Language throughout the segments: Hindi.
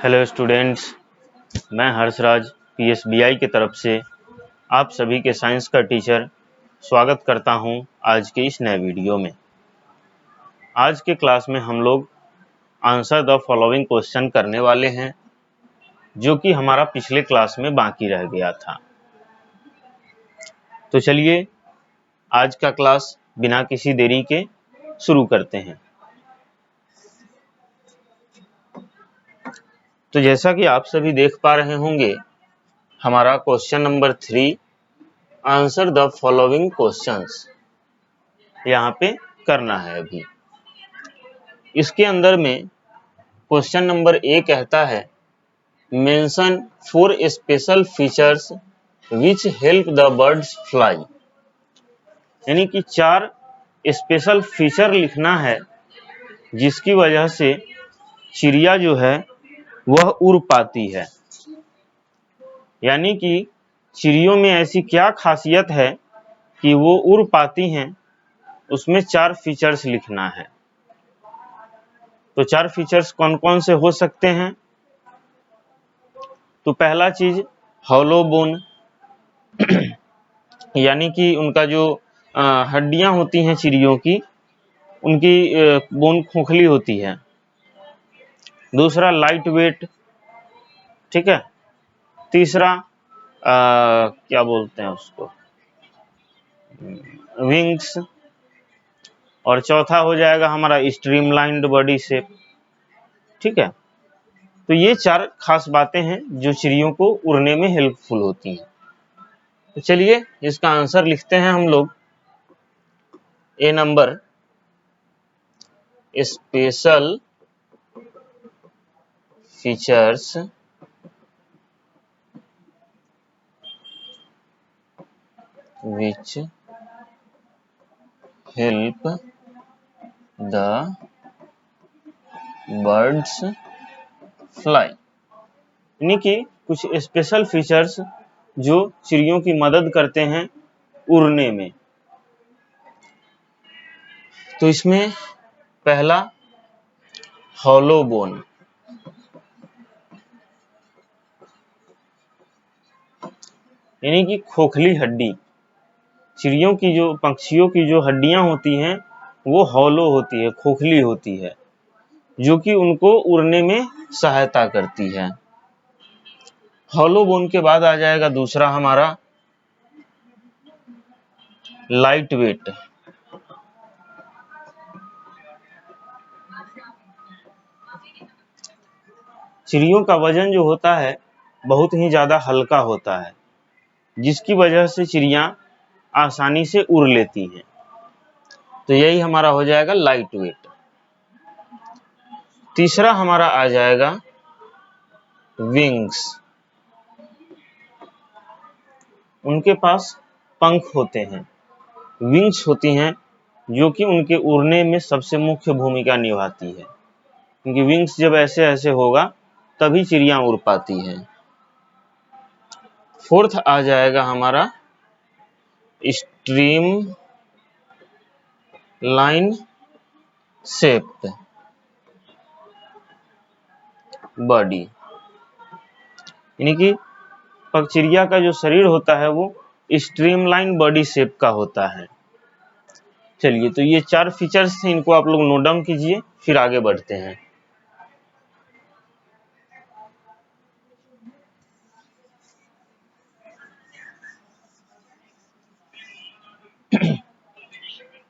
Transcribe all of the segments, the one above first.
हेलो स्टूडेंट्स, मैं हर्षराज पीएसबीआई की तरफ से आप सभी के साइंस का टीचर स्वागत करता हूं आज के इस नए वीडियो में। आज के क्लास में हम लोग आंसर द फॉलोइंग क्वेश्चन करने वाले हैं, जो कि हमारा पिछले क्लास में बाकी रह गया था। तो चलिए आज का क्लास बिना किसी देरी के शुरू करते हैं। तो जैसा कि आप सभी देख पा रहे होंगे, हमारा question number 3 answer the following questions यहाँ पे करना है। अभी इसके अंदर में क्वेश्चन नंबर ए कहता है mention 4 special features which help the birds fly, यानी कि 4 स्पेशल फीचर लिखना है जिसकी वजह से चिड़िया जो है वह उड़ पाती है। यानी कि चिड़ियों में ऐसी क्या खासियत है कि वो उड़ पाती हैं, उसमें 4 फीचर्स लिखना है। तो 4 फीचर्स कौन कौन से हो सकते हैं? तो पहला चीज हॉलो बोन यानी कि उनका जो हड्डियां होती हैं चिड़ियों की, उनकी बोन खोखली होती है। दूसरा लाइट वेट, ठीक है। तीसरा क्या बोलते हैं उसको, विंग्स। और चौथा हो जाएगा हमारा स्ट्रीमलाइंड बॉडी शेप, ठीक है। तो ये 4 खास बातें हैं जो चिड़ियों को उड़ने में हेल्पफुल होती हैं। तो चलिए इसका आंसर लिखते हैं हम लोग। A number special features which help the birds fly, यानी कि कुछ स्पेशल फीचर्स जो चिड़ियों की मदद करते हैं उड़ने में। तो इसमें पहला हॉलो बोन, यानी कि खोखली हड्डी। चिड़ियों की जो पक्षियों की जो हड्डियां होती हैं वो हॉलो होती है, खोखली होती है, जो कि उनको उड़ने में सहायता करती है। हॉलो बोन के बाद आ जाएगा दूसरा हमारा लाइट वेट। चिड़ियों का वजन जो होता है बहुत ही ज्यादा हल्का होता है, जिसकी वजह से चिड़िया आसानी से उड़ लेती हैं। तो यही हमारा हो जाएगा लाइट वेट। तीसरा हमारा आ जाएगा विंग्स। उनके पास पंख होते हैं, विंग्स होती हैं, जो कि उनके उड़ने में सबसे मुख्य भूमिका निभाती है। क्योंकि विंग्स जब ऐसे ऐसे होगा तभी चिड़िया उड़ पाती है। फोर्थ आ जाएगा हमारा स्ट्रीम लाइन शेप बॉडी, यानी कि चिड़िया का जो शरीर होता है वो स्ट्रीमलाइन बॉडी शेप का होता है। चलिए, तो ये 4 फीचर्स थे, इनको आप लोग नोट डाउन कीजिए, फिर आगे बढ़ते हैं।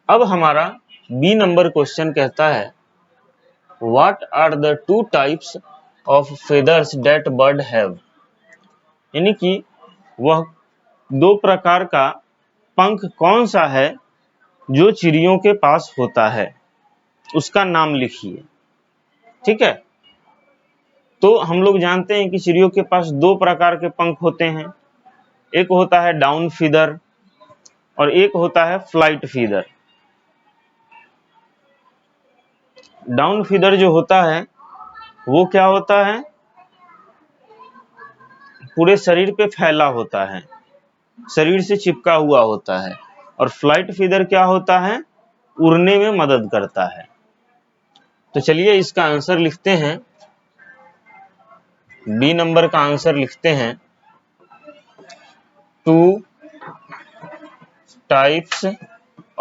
अब हमारा बी नंबर क्वेश्चन कहता है what are the 2 types of feathers that bird have, यानी कि वह 2 प्रकार का पंख कौन सा है जो चिड़ियों के पास होता है, उसका नाम लिखिए। ठीक है। तो हम लोग जानते हैं कि चिड़ियों के पास 2 प्रकार के पंख होते हैं, एक होता है डाउन फीदर और एक होता है फ्लाइट फीदर। डाउन फीदर जो होता है वो क्या होता है, पूरे शरीर पे फैला होता है, शरीर से चिपका हुआ होता है। और फ्लाइट फीदर क्या होता है, उड़ने में मदद करता है। तो चलिए इसका आंसर लिखते हैं। बी नंबर का आंसर लिखते हैं 2 types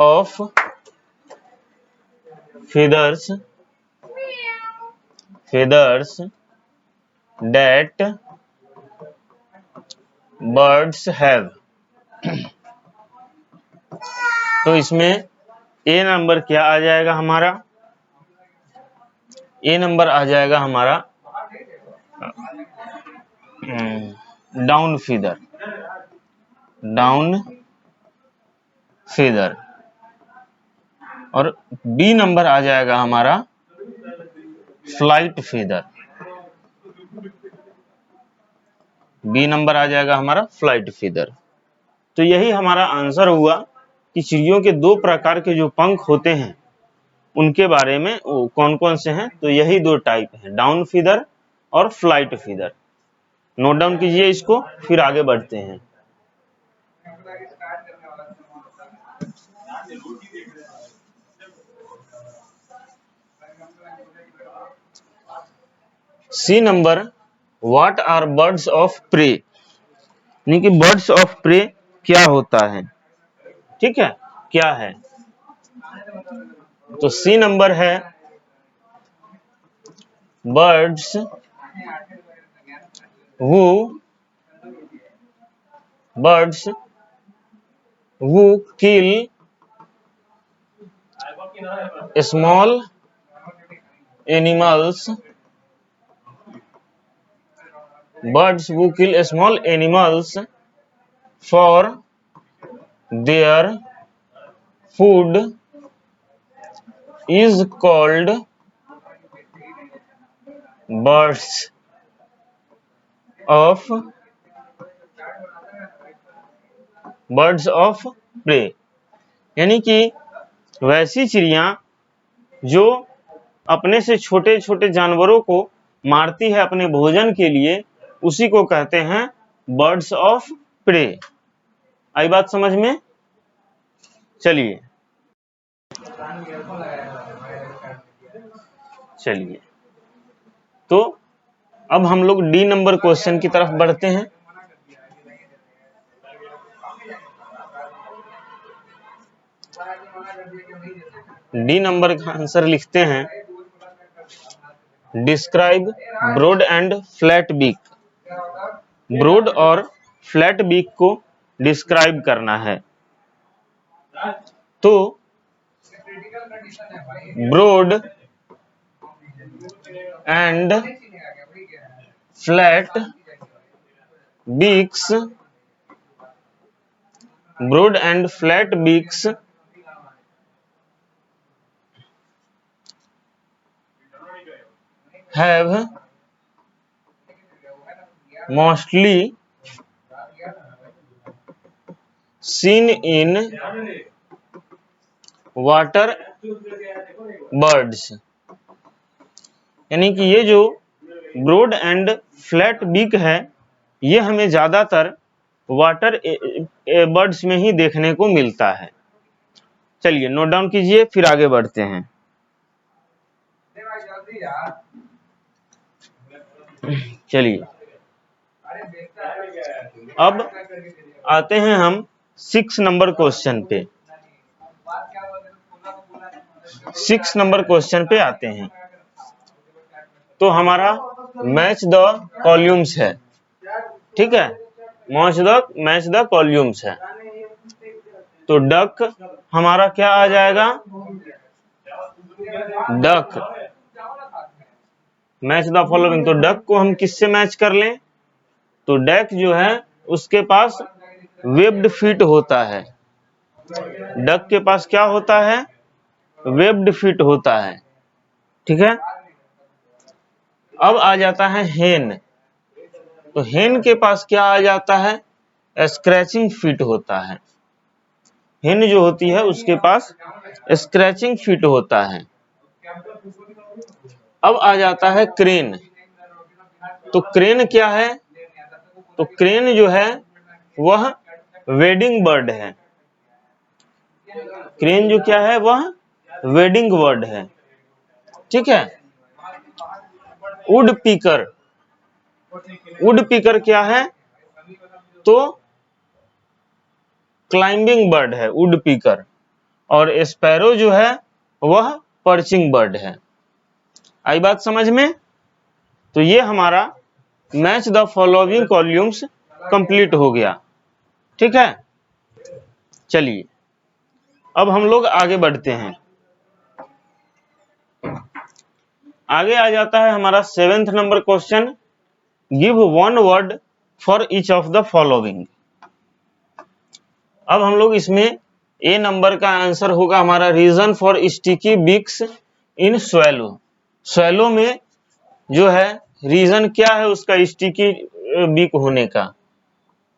of feathers that birds have। तो इसमें ए नंबर क्या आ जाएगा हमारा? ए नंबर आ जाएगा हमारा डाउन फीदर, और बी नंबर आ जाएगा हमारा फ्लाइट फीदर। बी नंबर आ जाएगा हमारा फ्लाइट फीदर। तो यही हमारा आंसर हुआ कि चिड़ियों के दो प्रकार के जो पंख होते हैं उनके बारे में वो कौन कौन से हैं। तो यही दो टाइप हैं, डाउन फीदर और फ्लाइट फीदर। नोट डाउन कीजिए इसको, फिर आगे बढ़ते हैं। C number, what are birds of prey, यानी कि बर्ड्स ऑफ प्रे क्या होता है, ठीक है, क्या है। तो सी नंबर है birds who kill small animals, birds who kill small animals for their food is called birds of prey। यानी कि वैसी चिड़िया जो अपने से छोटे छोटे जानवरों को मारती है अपने भोजन के लिए, उसी को कहते हैं बर्ड्स ऑफ प्रे। आई बात समझ में? चलिए तो अब हम लोग डी नंबर क्वेश्चन की तरफ बढ़ते हैं। डी नंबर का आंसर लिखते हैं describe broad and flat beak. Broad और फ्लैट बीक को डिस्क्राइब करना है। तो broad and flat beaks, broad and flat beaks have mostly seen in water birds। यानी कि ये जो ब्रॉड एंड फ्लैट बीक है, ये हमें ज्यादातर वाटर बर्ड्स में ही देखने को मिलता है। चलिए नोट डाउन कीजिए, फिर आगे बढ़ते हैं। चलिए अब आते हैं हम 6 नंबर क्वेश्चन पे। 6 नंबर क्वेश्चन पे आते हैं। तो हमारा मैच द कॉल्यूम्स है, ठीक है, मैच द कॉल्यूम्स है। तो डक हमारा क्या आ जाएगा? Duck match the following. तो डक को हम किससे मैच कर लें? तो डक जो है उसके पास वेब्ड फीट होता है। डक के पास क्या होता है? वेब्ड फीट होता है, ठीक है। अब आ जाता है हेन। तो हेन के पास क्या आ जाता है? स्क्रैचिंग फीट होता है। हेन जो होती है उसके पास स्क्रैचिंग फीट होता है। अब आ जाता है क्रेन। तो क्रेन क्या है? तो क्रेन जो है वह वेडिंग बर्ड है। क्रेन जो क्या है? वह वेडिंग बर्ड है, ठीक है। वुड पीकर, वुड पीकर क्या है? तो क्लाइंबिंग बर्ड है वुड पीकर, और स्पैरो जो है वह पर्चिंग बर्ड है। आई बात समझ में? तो ये हमारा मैच द फॉलोइंग कॉल्यूम्स कंप्लीट हो गया। ठीक है, चलिए अब हम लोग आगे बढ़ते हैं। आगे आ जाता है हमारा 7th number question, give one word for each of the following. अब हम लोग इसमें ए नंबर का आंसर होगा हमारा reason for sticky beaks in swallow. Swallow में जो है रीजन क्या है उसका स्टिकी बिक होने का?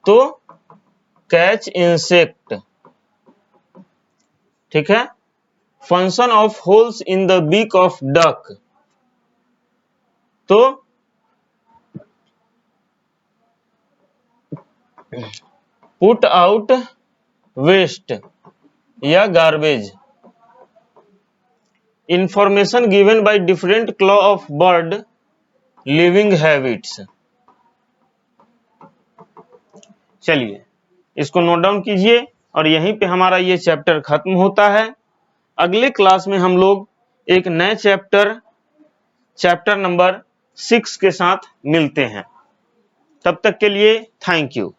तो कैच इंसेक्ट। ठीक है, function of holes in the beak of duck, तो पुट आउट वेस्ट या garbage. Information given by different claw of bird living habits. चलिए इसको नोट डाउन कीजिए और यहीं पे हमारा ये चैप्टर खत्म होता है। अगले क्लास में हम लोग एक नए चैप्टर नंबर 6 के साथ मिलते हैं। तब तक के लिए थैंक यू।